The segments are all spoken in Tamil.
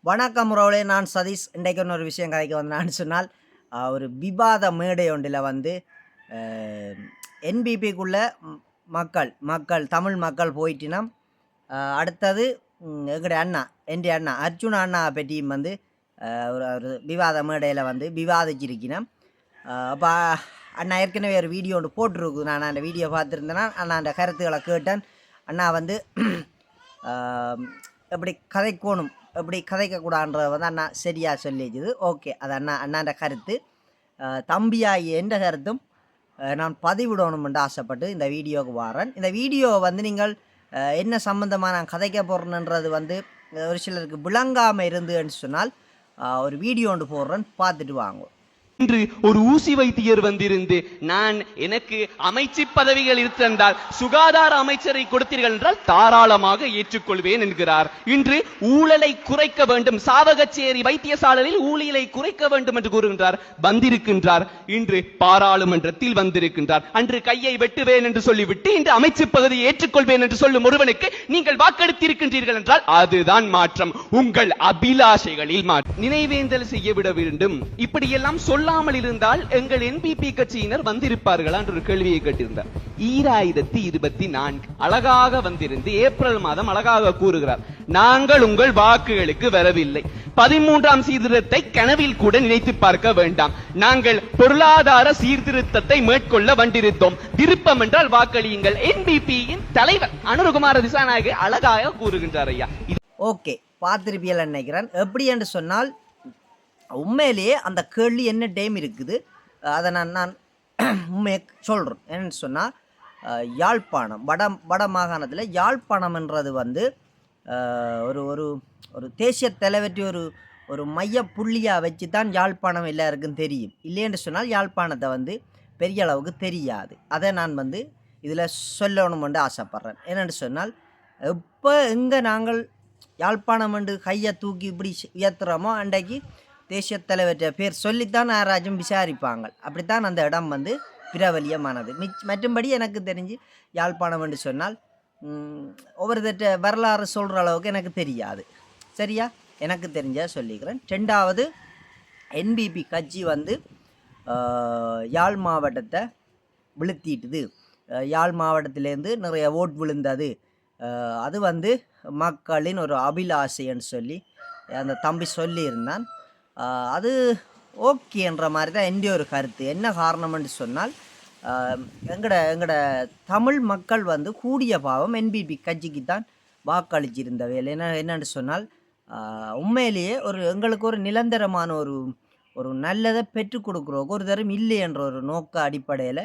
வணக்கம் உறவுகளே, நான் சதீஷ். இன்றைக்கு ஒரு விஷயம் கதைக்கு வந்தேன்னு சொன்னால், ஒரு விவாத மேடை ஒன்றில் வந்து என்பிபிக்குள்ள தமிழ் மக்கள் போயிட்டினம். அடுத்தது எங்களுடைய அண்ணா, என்ற அண்ணா அர்ஜுனா அண்ணா பற்றியும் வந்து ஒரு ஒரு விவாத மேடையில் வந்து விவாதிச்சிருக்கிறேன். அப்போ அண்ணா ஏற்கனவே ஒரு வீடியோ ஒன்று போட்டிருக்கு. நான் அந்த வீடியோ பார்த்துருந்தேன்னா அண்ணா அந்த கருத்துக்களை கேட்டேன். அண்ணா வந்து எப்படி கதைக்கோணும், எப்படி கதைக்கக்கூடாதுன்றத வந்து அண்ணா சரியாக சொல்லிச்சுது. ஓகே, அது அண்ணாண்ட கருத்து. தம்பியாகி என்ற கருத்தும் நான் பதிவிடணும்னு ஆசைப்பட்டு இந்த வீடியோவுக்கு வரேன். இந்த வீடியோவை வந்து நீங்கள் என்ன சம்மந்தமாக நான் கதைக்க போகிறேன்ன்றது வந்து ஒரு சிலருக்கு விளங்காமல் இருந்துன்னு சொன்னால் ஒரு வீடியோ ஒன்று போடுறேன், பார்த்துட்டு வாங்குவோம். இன்று ஒரு ஊசி வைத்தியர் வந்திருந்து, நான் எனக்கு அமைச்சு பதவிகள் இருந்தால் சுகாதார அமைச்சரை கொடுத்தீர்கள் என்றால் தாராளமாக ஏற்றுக்கொள்வேன் என்கிறார். இன்று ஊழலை குறைக்க வேண்டும், சாவகச்சேரி வைத்தியசாலையில் ஊழலை குறைக்க வேண்டும் என்று கூறுகின்றார். வந்திருக்கின்றார், இன்று பாராளுமன்றத்தில் வந்திருக்கின்றார். அன்று கையை வெட்டுவேன் என்று சொல்லிவிட்டு இன்று அமைச்சு பதவியை ஏற்றுக்கொள்வேன் என்று சொல்லும் ஒருவனுக்கு நீங்கள் வாக்களித்திருக்கின்றீர்கள் என்றால் அதுதான் மாற்றம். உங்கள் அபிலாஷைகளில் மாற்றம். நினைவேந்தல் செய்ய விட வேண்டும். இப்படியெல்லாம் சொல்லாமல் இருந்தால் எங்கள் என்பிபி கட்சியினர் வந்திருப்பார்களா என்று ஒரு கேள்வியை கேட்டிருந்தார். 2024 அழகாக வந்திருந்து ஏப்ரல் மாதம் அழகாக கூறுகிறார், நாங்கள் உங்கள் வாக்குகளுக்கு வரவில்லை. 13ஆம் சீர்திருத்தத்தை கனவில் கூட நினைத்து பார்க்க வேண்டாம். நாங்கள் பொருளாதார சீர்திருத்தத்தை மேற்கொள்ள வந்திருந்தோம். விருப்பம் என்றால் வாக்களியுங்கள். என்பிபியின் தலைவர் அனுரகுமார திசாநாயக அழகாக கூறுகின்றார். ஐயா, ஓகே, பார்த்திருப்பியல் நினைக்கிறேன். எப்படி என்று சொன்னால், உண்மையிலேயே அந்த கேள்வி என்ன டைம் இருக்குது, அதை நான் உண்மையை சொல்கிறேன். என்னென்னு சொன்னால், யாழ்ப்பாணம் வட மாகாணத்தில் யாழ்ப்பாணம்ன்றது வந்து ஒரு ஒரு ஒரு தேசிய தலைவற்றி ஒரு மைய புள்ளியாக வச்சு தான் யாழ்ப்பாணம் எல்லாருக்கும் தெரியும். இல்லைன்னு சொன்னால் யாழ்ப்பாணத்தை வந்து பெரிய அளவுக்கு தெரியாது. அதை நான் வந்து இதில் சொல்லணுமென்று ஆசைப்பட்றேன். என்னென்னு சொன்னால், எப்போ எங்கே நாங்கள் யாழ்ப்பாணம் என்று கையை தூக்கி இப்படி உயர்த்துகிறோமோ அன்றைக்கு தேசிய தலைவர் பேர் சொல்லித்தான் யாராச்சும் விசாரிப்பாங்க. அப்படித்தான் அந்த இடம் வந்து பிரபலியமானது. மற்றும்படி எனக்கு தெரிஞ்சு யாழ்ப்பாணம் என்று சொன்னால் ஒவ்வொருத்தட்ட வரலாறு சொல்கிற அளவுக்கு எனக்கு தெரியாது. சரியா, எனக்கு தெரிஞ்ச சொல்லிக்கிறேன். ரெண்டாவது, என்பிபி கட்சி வந்து யாழ் மாவட்டத்தை விழுத்திட்டுது. யாழ் மாவட்டத்திலேருந்து நிறைய ஓட் விழுந்தது. அது வந்து மக்களின் ஒரு அபிலாஷைன்னு சொல்லி அந்த தம்பி சொல்லியிருந்தான். அது ஓகேன்ற மாதிரி தான் என்னுடைய ஒரு கருத்து. என்ன காரணம்னு சொன்னால், எங்கட தமிழ் மக்கள் வந்து கூடிய பாவம் என்பிபி கட்சிக்கு தான் வாக்களிச்சிருந்த வேலை. என்னன்னு சொன்னால், உண்மையிலேயே எங்களுக்கு ஒரு நிரந்தரமான ஒரு நல்லதை பெற்றுக் கொடுக்குறோம் ஒரு தரம் இல்லை என்ற ஒரு நோக்க அடிப்படையில்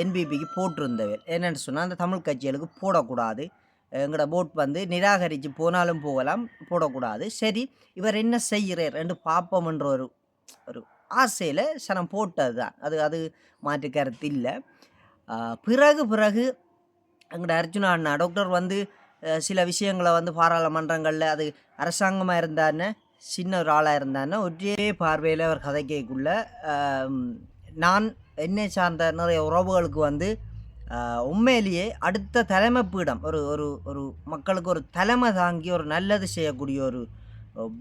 என்பிபிக்கு போட்டிருந்த வேலை. என்னென்னு சொன்னால், அந்த தமிழ் கட்சிகளுக்கு போடக்கூடாது, எங்களோட போட் வந்து நிராகரித்து போனாலும் போகலாம், போடக்கூடாது. சரி, இவர் என்ன செய்கிறார் என்று பார்ப்போம்ன்ற ஒரு ஆசையில் சனம் போட்டது தான். அது மாற்று கருத்து இல்லை. பிறகு எங்களோட அர்ஜுனா அண்ணா டாக்டர் வந்து சில விஷயங்களை வந்து பாராளுமன்றங்களில் அது அரசாங்கமாக இருந்தான்னு சின்ன ஒரு ஆளாக இருந்தான்னு ஒரே பார்வையில் அவர் கதைக்குள்ள நான் என்னை சார்ந்த நிறைய உறவுகளுக்கு வந்து உண்மையிலேயே அடுத்த தலைமை பீடம் ஒரு மக்களுக்கு ஒரு தலைமை தாங்கி ஒரு நல்லது செய்யக்கூடிய ஒரு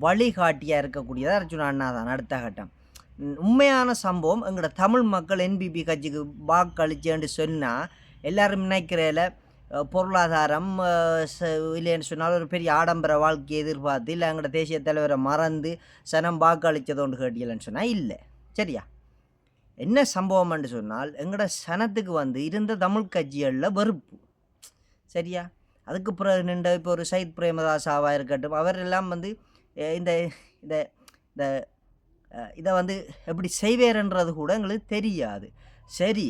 வழிகாட்டியாக இருக்கக்கூடியதாக அர்ஜுனா அண்ணா தான். அடுத்த கட்டம் உண்மையான சம்பவம், எங்களோட தமிழ் மக்கள் என்பிபி கட்சிக்கு வாக்களிச்சேன்னு சொன்னால் எல்லாரும் நினைக்கிறதில் பொருளாதாரம் இல்லைன்னு சொன்னால் ஒரு பெரிய ஆடம்பர வாழ்க்கையை எதிர்பார்த்து இல்லை எங்களோட தேசிய தலைவரை மறந்து சனம் வாக்களித்ததோண்டு கேட்டீங்கன்னு சொன்னால் இல்லை. சரியா, என்ன சம்பவம்னு சொன்னால், எங்களோட சனத்துக்கு வந்து இருந்த தமிழ் கட்சிகளில் வெறுப்பு. சரியா, அதுக்கு பிறகு நின்ற இப்போ ஒரு சைத் பிரேமதாசாவாக இருக்கட்டும், அவர் எல்லாம் வந்து இந்த இந்த இந்த இதை வந்து எப்படி செய்வேர்ன்றது கூட எங்களுக்கு தெரியாது. சரி,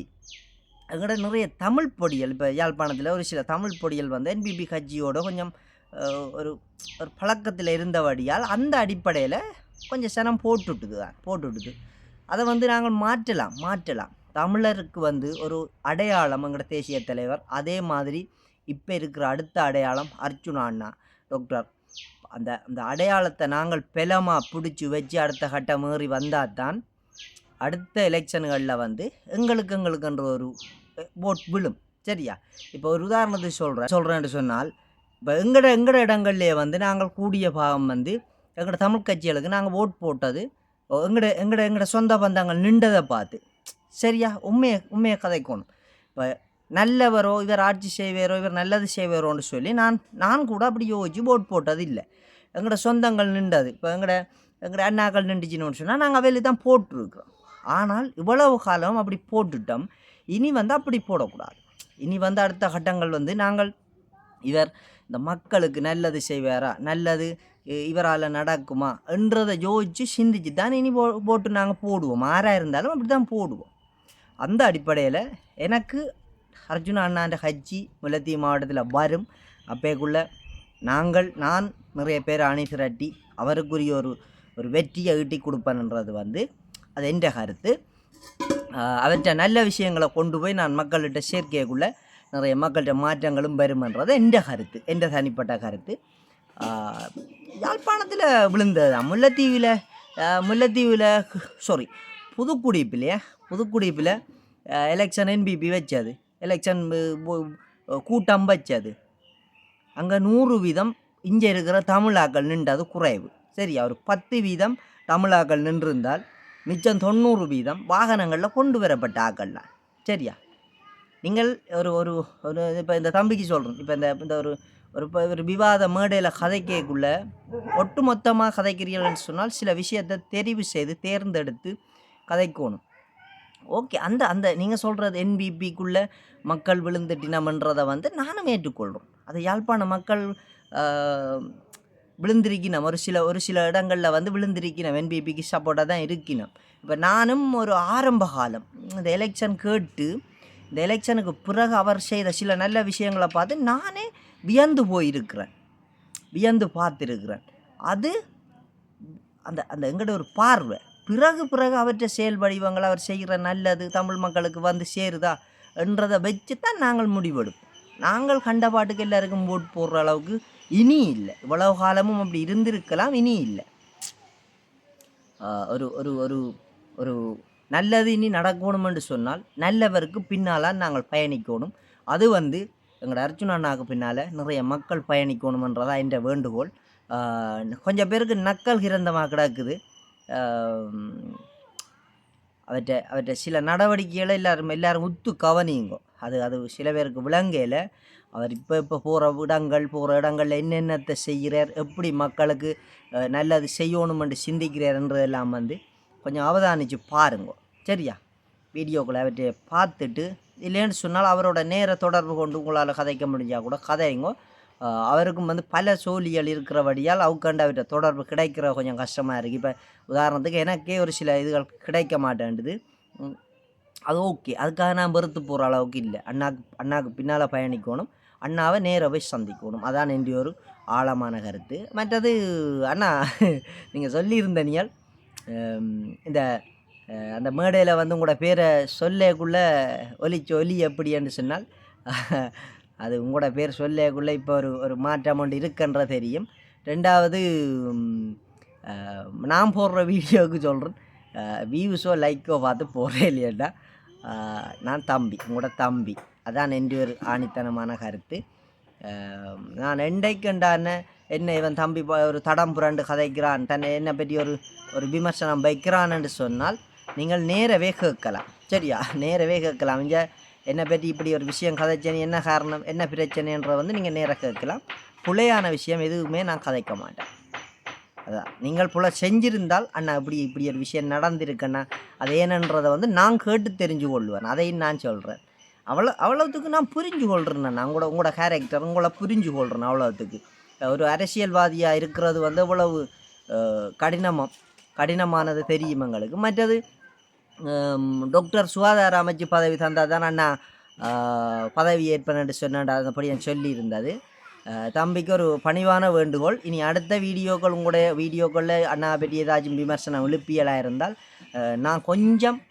எங்களோட நிறைய தமிழ் பொடிகள் இப்போ யாழ்ப்பாணத்தில் ஒரு சில தமிழ் பொடிகள் வந்து என்பிபி கட்சியோட கொஞ்சம் ஒரு ஒரு பழக்கத்தில் இருந்தபடியால் அந்த அடிப்படையில் கொஞ்சம் சனம் போட்டுட்டுது. அதை வந்து நாங்கள் மாற்றலாம். தமிழருக்கு வந்து ஒரு அடையாளம் எங்களோட தேசிய தலைவர். அதே மாதிரி இப்போ இருக்கிற அடுத்த அடையாளம் அர்ஜுனா அண்ணா டாக்டர். அந்த அடையாளத்தை நாங்கள் பெலமாக பிடிச்சி வச்சு அடுத்த கட்டம் ஏறி வந்தால் தான் அடுத்த எலெக்ஷன்களில் வந்து எங்களுக்குன்ற ஒரு ஓட் விழும். சரியா, இப்போ ஒரு உதாரணத்துக்கு சொல்கிறேன்னு சொன்னால், இப்போ எங்கட இடங்கள்லேயே வந்து நாங்கள் கூடிய பாகம் வந்து எங்களோட தமிழ் கட்சிகளுக்கு நாங்கள் ஓட் போட்டது எங்களோட சொந்த பந்தங்கள் நின்றதை பார்த்து. சரியா? உண்மையை கதைக்கணும். இப்போ நல்லவரோ இவர் ஆட்சி செய்வாரோ இவர் நல்லது செய்வாரோன்னு சொல்லி நான் கூட அப்படி யோசிச்சு ஓட் போட்டது இல்லை. எங்களோட சொந்தங்கள் நின்றது. இப்போ எங்களோட அண்ணாக்கள் நின்றுச்சுன்னு சொன்னால் நாங்கள் வெளியே தான் போட்டிருக்கிறோம். ஆனால் இவ்வளவு காலம் அப்படி போட்டுட்டோம். இனி அப்படி போடக்கூடாது. இனி அடுத்த கட்டங்கள் நாங்கள் இவர் இந்த மக்களுக்கு நல்லது செய்வாரா, நல்லது இவரால் நடக்குமா என்றதை யோசித்து சிந்திச்சு தான் இனி போட்டு நாங்கள் போடுவோம். ஆறாக இருந்தாலும் அப்படி தான் போடுவோம். அந்த அடிப்படையில் எனக்கு அர்ஜுனா அண்ணாண்ட கட்சி முல்லைத்தீவு மாவட்டத்தில் வரும். அப்பேக்குள்ளே நான் நிறைய பேர் அணி திரட்டி அவருக்குரிய ஒரு வெற்றியை ஈட்டி கொடுப்பேன்ன்றது அது என்ற கருத்து. அவற்றை நல்ல விஷயங்களை கொண்டு போய் நான் மக்கள்கிட்ட சேர்க்கைக்குள்ளே நிறைய மக்கள்கிட்ட மாற்றங்களும் வருமென்றது என்ற கருத்து, என்ற தனிப்பட்ட கருத்து. யாழ்ப்பாணத்தில் விழுந்தது தான் முல்லைத்தீவில் புதுக்குடிப்பில் எலெக்ஷன் என்பிபி வச்சது, எலெக்ஷன் கூட்டம் வச்சது. அங்கே 100% இங்கே இருக்கிற தமிழாக்கள் நின்றது குறைவு. சரியா? ஒரு 10% தமிழாக்கள் நின்றிருந்தால் மிச்சம் 90% வாகனங்களில் கொண்டு வரப்பட்ட ஆக்கள்லாம். சரியா? நீங்கள் ஒரு ஒரு ஒரு இப்போ இந்த தம்பிக்கு சொல்கிறேன். இப்போ இந்த ஒரு விவாத மேடையில் கதைக்கக்குள்ளே ஒட்டு மொத்தமாக கதைக்கிறீர்கள்னு சொன்னால் சில விஷயத்தை தெரிவு செய்து தேர்ந்தெடுத்து கதைக்கணும். ஓகே, அந்த நீங்கள் சொல்கிறது என்பிபிக்குள்ளே மக்கள் விழுந்துட்டினம்ன்றதை நானும் ஏற்றுக்கொள்கிறோம். அதை யாழ்ப்பாண மக்கள் விழுந்திருக்கணும். ஒரு சில இடங்களில் விழுந்திருக்கணும். என்பிபிக்கு சப்போர்ட்டாக தான் இருக்கணும். இப்போ நானும் ஒரு ஆரம்ப காலம் இந்த எலெக்ஷன் கேட்டு இந்த எலெக்ஷனுக்கு பிறகு அவர் செய்த சில நல்ல விஷயங்களை பார்த்து நானே வியந்து பார்த்துருக்கிறேன். அது அந்த எங்கள்ட ஒரு பார்வை. பிறகு அவற்றை செயல் வடிவங்கள் அவர் செய்கிற நல்லது தமிழ் மக்களுக்கு சேருதா என்றதை வச்சு தான் நாங்கள் முடிவெடுப்போம். நாங்கள் கண்ட பாட்டுக்கு எல்லாருக்கும் ஓட் போடுற அளவுக்கு இனி இல்லை. இவ்வளவு காலமும் அப்படி இருந்திருக்கலாம், இனி இல்லை. ஒரு நல்லது இனி நடக்கணுமென்று சொன்னால் நல்லவருக்கு பின்னால் நாங்கள் பயணிக்கணும். அது எங்களோட அர்ஜுனா அண்ணாவுக்கு பின்னால் நிறைய மக்கள் பயணிக்கணுமென்றதான் என்ற வேண்டுகோள். கொஞ்சம் பேருக்கு நக்கல் கிரந்தமாக கிடக்குது. அவற்றை சில நடவடிக்கைகளை எல்லாரும் உத்து கவனிங்கோ. அது சில பேருக்கு விளங்கையில் அவர் இப்போ போகிற இடங்களில் என்னென்னத்தை செய்கிறார், எப்படி மக்களுக்கு நல்லது செய்யணுமென்று சிந்திக்கிறார்ன்றதெல்லாம் கொஞ்சம் அவதானித்து பாருங்கோ. சரியா? வீடியோக்களை அவற்றை பார்த்துட்டு இல்லைன்னு சொன்னால் அவரோட நேர தொடர்பு கொண்டு உங்களால் கதைக்க முடிஞ்சால் கூட கதைங்கோ. அவருக்கும் பல சோழிகள் இருக்கிறபடியால் அவுக்கண்டு அவற்றை தொடர்பு கிடைக்கிற கொஞ்சம் கஷ்டமாக இருக்குது. இப்போ உதாரணத்துக்கு எனக்கே ஒரு சில இதுகள் கிடைக்க மாட்டேன்டுது. அது ஓகே, அதுக்காக நான் வெறுத்து போகிற அளவுக்கு இல்லை. அண்ணாவுக்கு பின்னால் பயணிக்கணும், அண்ணாவை நேராக போய் சந்திக்கணும். அதான் என்னுடைய ஒரு ஆழமான கருத்து. மற்றது நீங்கள் சொல்லியிருந்தீங்கள் இந்த அந்த மேடையில் உங்களோட பேரை சொல்லக்குள்ளே ஒலி எப்படின்னு சொன்னால் அது உங்களோட பேர் சொல்லக்குள்ளே இப்போ ஒரு மாற்றம் ஒன்று இருக்குன்ற தெரியும். ரெண்டாவது நான் போடுற வீடியோவுக்கு சொல்கிறேன், வியூஸோ லைக்கோ பார்த்து போடுறேன் இல்லையாண்டா. நான் உங்களோட தம்பி. அதான் என்னுடைய ஒரு ஆணித்தனமான கருத்து. நான் எண்டைக்கண்டான என்ன இவன் தம்பி ஒரு தடம் புரண்டு கதைக்கிறான், தன்னை என்னை பற்றி ஒரு விமர்சனம் வைக்கிறான்னு சொன்னால் நீங்கள் நேரவே கேட்கலாம். சரியா? நேரவே கேட்கலாம். இங்கே என்னை பற்றி இப்படி ஒரு விஷயம் கதைச்சேன்னு என்ன காரணம், என்ன பிரச்சனைன்ற நீங்கள் நேராக கேட்கலாம். புலையான விஷயம் எதுவுமே நான் கதைக்க மாட்டேன். அதான் நீங்கள் புல செஞ்சிருந்தால் அண்ணா இப்படி ஒரு விஷயம் நடந்திருக்கண்ணா அது ஏனன்றதை நான் கேட்டு தெரிஞ்சு கொள்வேன். அதையும் நான் சொல்கிறேன். அவ்வளோத்துக்கு நான் புரிஞ்சு கொள்கிறேன். நான் உங்களோட கேரக்டர் உங்களை புரிஞ்சு கொள்கிறேன். அவ்வளோத்துக்கு ஒரு அரசியல்வாதியாக இருக்கிறது எவ்வளவு கடினமானது தெரியும் எங்களுக்கு. மற்றது டாக்டர் சுகாதார அமைச்சு பதவி தந்தால் தான் அண்ணா பதவி ஏற்பேன்னு சொன்னான். அதன்படி நான் சொல்லியிருந்தது. தம்பிக்கு ஒரு பணிவான வேண்டுகோள், இனி அடுத்த உங்களுடைய வீடியோக்களில் அண்ணா பற்றி ஏதாச்சும் விமர்சனம் எழுப்பியலாக இருந்தால் நான் கொஞ்சம்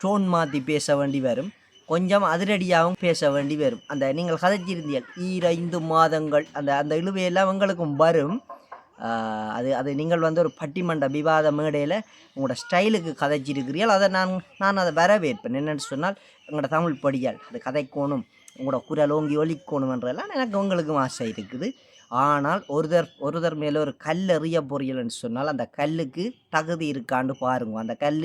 டோன் மாற்றி பேச வேண்டி வரும், கொஞ்சம் அதிரடியாகவும் பேச வேண்டி வரும். அந்த நீங்கள் கதைச்சிருந்தீர்கள் 5 மாதங்கள் அந்த இழுவையெல்லாம் எங்களுக்கும் வரும். அது நீங்கள் ஒரு பட்டிமன்ற விவாத மேடையில் உங்களோட ஸ்டைலுக்கு கதைச்சிருக்கிறீர்கள். அதை நான் அதை வரவேற்பேன். என்னென்னு சொன்னால் எங்களோட தமிழ் படியால் அது கதைக்கணும், உங்களோட குரல் ஓங்கி ஒலிக்கணுமென்றதெல்லாம் எனக்கு உங்களுக்கும் ஆசை இருக்குது. ஆனால் ஒருத்தர் மேலே ஒரு கல் எறிய பொறியல்னு சொன்னால் அந்த கல்லுக்கு தகுதி இருக்கான்னு பாருங்க. அந்த கல்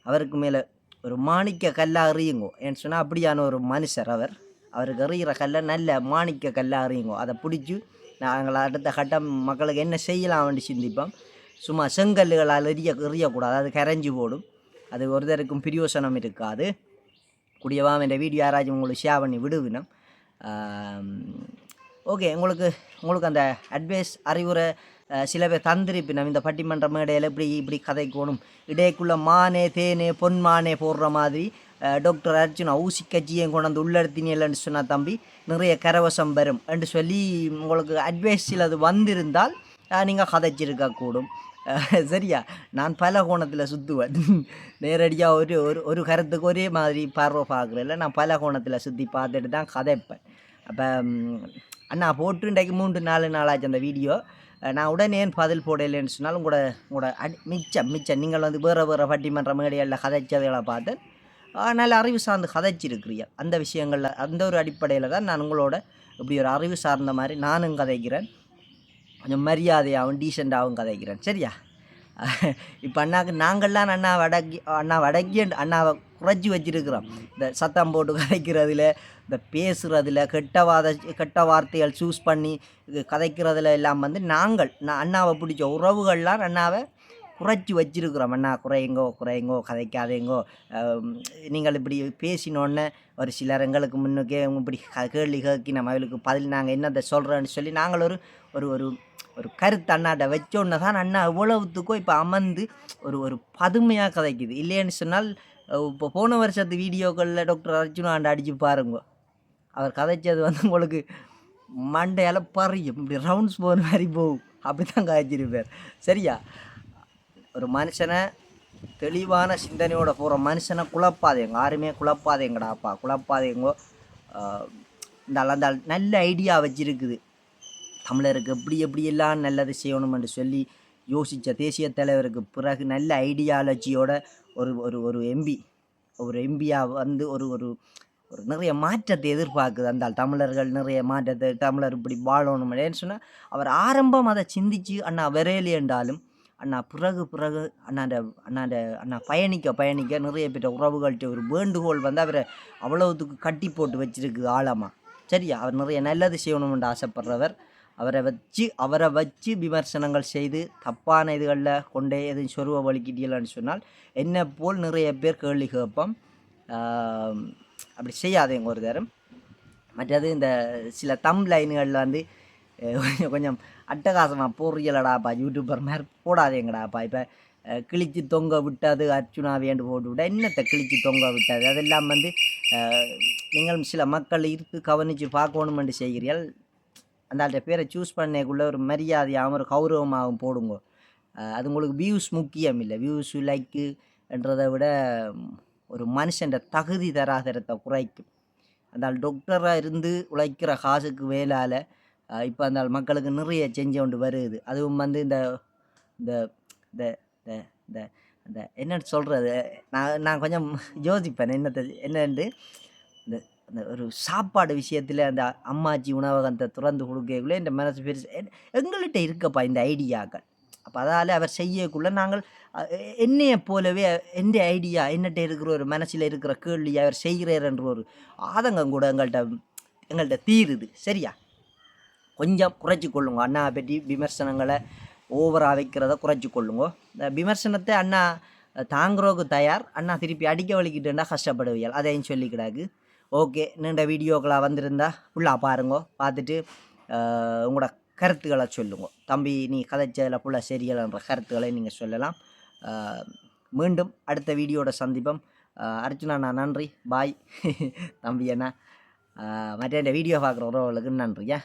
அவருக்கு மேலே ஒரு மாணிக்க கல்லாக எறியுங்கோ. ஏன்னு சொன்னால் அப்படியான ஒரு மனுஷர் அவருக்கு எறிகிற கல்லை நல்ல மாணிக்க கல்லாக எறியுங்கோ. அதை பிடிச்சி நாங்கள் அடுத்த கட்டம் மக்களுக்கு என்ன செய்யலாம் வேண்டி சிந்திப்போம். சும்மா செங்கல்லுகளால் எறியக்கூடாது, அது கரைஞ்சி போடும். அது ஒருத்தருக்கும் பிரயோசனம் இருக்காது. கூடியவா இந்த வீடியோ யாராச்சும் உங்களுக்கு ஷேர் பண்ணி விடுவினோம். ஓகே, உங்களுக்கு அந்த அட்வைஸ் அறிவுரை சில பேர் தந்திருப்பினோம். இந்த பட்டிமன்ற மேடையில் இப்படி கதைக்கணும், இடைக்குள்ளே மானே தேனே பொன்மானே போடுற மாதிரி டாக்டர் அர்ஜுனா ஊசி கட்சியும் கொண்டு வந்து உள்ளெடுத்தினேன்னு சொன்னால் தம்பி நிறைய கரவசம் வரும் என்று சொல்லி உங்களுக்கு அட்வைஸ் சிலது வந்திருந்தால் நீங்கள் கதைச்சிருக்கக்கூடும். சரியா? நான் பல கோணத்தில் சுற்றுவேன். நேரடியாக ஒரு கருத்துக்கு ஒரே மாதிரி பார்வை பார்க்குறதில்ல. நான் பல கோணத்தில் சுற்றி பார்த்துட்டு தான் கதைப்பேன். அப்போ அண்ணா போட்டு இன்றைக்கு 3-4 நாளாச்சு அந்த வீடியோ. நான் உடனே பதில் போடலைன்னு சொன்னாலும் உங்களோட மிச்சம் நீங்கள் வந்து வேறு பட்டிமன்ற மேடைகளில் கதைச்சதுகளை பார்த்து நல்ல அறிவு சார்ந்து கதைச்சிருக்கிறீங்க. அந்த விஷயங்களில் அந்த ஒரு அடிப்படையில் தான் நான் உங்களோட இப்படி ஒரு அறிவு சார்ந்த மாதிரி நானும் கதைக்கிறேன். கொஞ்சம் மரியாதையாகவும் டீசெண்டாகவும் கதைக்கிறேன். சரியா? இப்போ நாங்கள்லாம் அண்ணாவை குறைச்சி வச்சிருக்கிறோம். இந்த சத்தம் போட்டு கதைக்கிறதுல, இந்த பேசுகிறதுல, கெட்ட வார்த்தைகள் சூஸ் பண்ணி கதைக்கிறதுல எல்லாம் வந்து அண்ணாவை பிடிச்ச உறவுகள்லாம் அண்ணாவை குறைச்சி வச்சிருக்கிறோம். அண்ணா குறையுங்கோ கதைக்காதேங்கோ, நீங்கள் இப்படி பேசினோன்னே ஒரு சிலர் எங்களுக்கு முன்னுக்கே இப்படி கேள்வி கேட்கி நம்ம அவளுக்கு பதில் நாங்கள் என்னத்தை சொல்கிறோன்னு சொல்லி நாங்கள் ஒரு கருத்து அண்ணாட்ட வச்சோன்னு தான் அண்ணா எவ்வளவுத்துக்கோ இப்போ அமர்ந்து ஒரு பதுமையாக கதைக்குது. இல்லைன்னு சொன்னால் இப்போ போன வருஷத்து வீடியோக்களில் டாக்டர் அர்ஜுனாண்ட அடித்து பாருங்க, அவர் கதைச்சது வந்து உங்களுக்கு மண்டையால் பறியும், இப்படி ரவுண்ட்ஸ் போன மாதிரி போகும். அப்படி தான் கதைச்சிருப்பார். சரியா? ஒரு மனுஷனை தெளிவான சிந்தனையோட போகிற மனுஷனை குழப்பாதேங்க, யாருமே குழப்பாதேங்கோ. அந்த நல்ல ஐடியா வச்சிருக்குது, தமிழருக்கு எப்படியெல்லாம் நல்லது செய்யணும்னு சொல்லி யோசித்த தேசிய தலைவருக்கு பிறகு நல்ல ஐடியாலஜியோட ஒரு எம்பியாக வந்து ஒரு நிறைய மாற்றத்தை எதிர்பார்க்குது. அந்த தமிழர்கள் நிறைய மாற்றத்தை, தமிழர் இப்படி வாழணும் ஏன்னு சொன்னால் அவர் ஆரம்பம் அதை சிந்திச்சு அண்ணா விரையிலே என்றாலும் அண்ணா பிறகு அண்ணா பயணிக்க நிறைய பேர் உறவுகள்கிட்ட ஒரு வேண்டுகோள் வந்து அவரை அவ்வளவுத்துக்கு கட்டி போட்டு வச்சிருக்கு ஆழமாக. சரியா? அவர் நிறைய நல்லது செய்யணும்னு ஆசைப்படுறவர். அவரை வச்சு விமர்சனங்கள் செய்து தப்பான இதுகளில் கொண்டே எதுவும் சொருவ வலிக்கிட்டீங்கன்னு சொன்னால் என்ன போல் நிறைய பேர் கேள்வி கேட்போம். அப்படி செய்யாதேங்க ஒரு தரம். மற்றது இந்த சில லைன்களில் வந்து கொஞ்சம் அட்டகாசமாக போடுறீங்களடாப்பா, யூடியூபர் மாதிரி போடாதேங்கடாப்பா. இப்போ கிழிச்சு தொங்க விட்டது அர்ச்சுனா வேண்டு போட்டு விட என்னத்தை கிழிச்சு தொங்க விட்டது, அதெல்லாம் வந்து நீங்கள் சில மக்கள் இருக்கு கவனித்து பார்க்கணுமென்று செய்கிறீர்கள். அந்த பேரை சூஸ் பண்ணக்குள்ளே ஒரு மரியாதையாகவும் ஒரு கௌரவமாகவும் போடுங்க. அது உங்களுக்கு வியூஸ் முக்கியம் இல்லை. வியூஸ் லைக்குன்றதை விட ஒரு மனுஷன் தகுதி தராதரத்தை குறைக்கும். அந்த டாக்டராக இருந்து உழைக்கிற காசுக்கு வேலால் இப்போ அந்த மக்களுக்கு நிறைய செஞ்சு கொண்டு வருது. அதுவும் வந்து இந்த இந்த இந்த இந்த இந்த என்னென்னு சொல்கிறது, நான் கொஞ்சம் யோசிப்பேன் என்னென்று இந்த அந்த ஒரு சாப்பாடு விஷயத்தில் அந்த அம்மாச்சி உணவகத்தை திறந்து கொடுக்கக்குள்ளே இந்த மனசு பெருசு எங்கள்கிட்ட இருக்கப்பா இந்த ஐடியாக்கள். அப்போ அதால் அவர் செய்யக்குள்ளே நாங்கள் என்னையை போலவே எந்த ஐடியா என்னட்ட இருக்கிற ஒரு மனசில் இருக்கிற கேள்வி அவர் செய்கிறார் என்ற ஒரு ஆதங்கம் கூட எங்கள்கிட்ட தீருது. சரியா? கொஞ்சம் குறைச்சி கொள்ளுங்க. அண்ணா பற்றி விமர்சனங்களை ஓவராக வைக்கிறத குறைச்சி கொள்ளுங்க. இந்த விமர்சனத்தை அண்ணா தாங்குறவுக்கு தயார், அண்ணா திருப்பி அடிக்க வலிக்கிட்டுண்டா கஷ்டப்படுவியல், அதையும் சொல்லிக்கிடாது. ஓகே, நீண்ட வீடியோக்களாக வந்திருந்தா ஃபுல்லாக பாருங்க, பார்த்துட்டு உங்களோட கருத்துக்களை சொல்லுங்க. தம்பி நீ கதைச்சதில் ஃபுல்லாக சரியலைன்ற கருத்துக்களை நீங்கள் சொல்லலாம். மீண்டும் அடுத்த வீடியோட சந்திப்போம். அர்ச்சுனா நான் நன்றி, பாய். தம்பி அண்ணா மற்ற இந்த வீடியோ பார்க்குற உறவுகளுக்கு நன்றியா.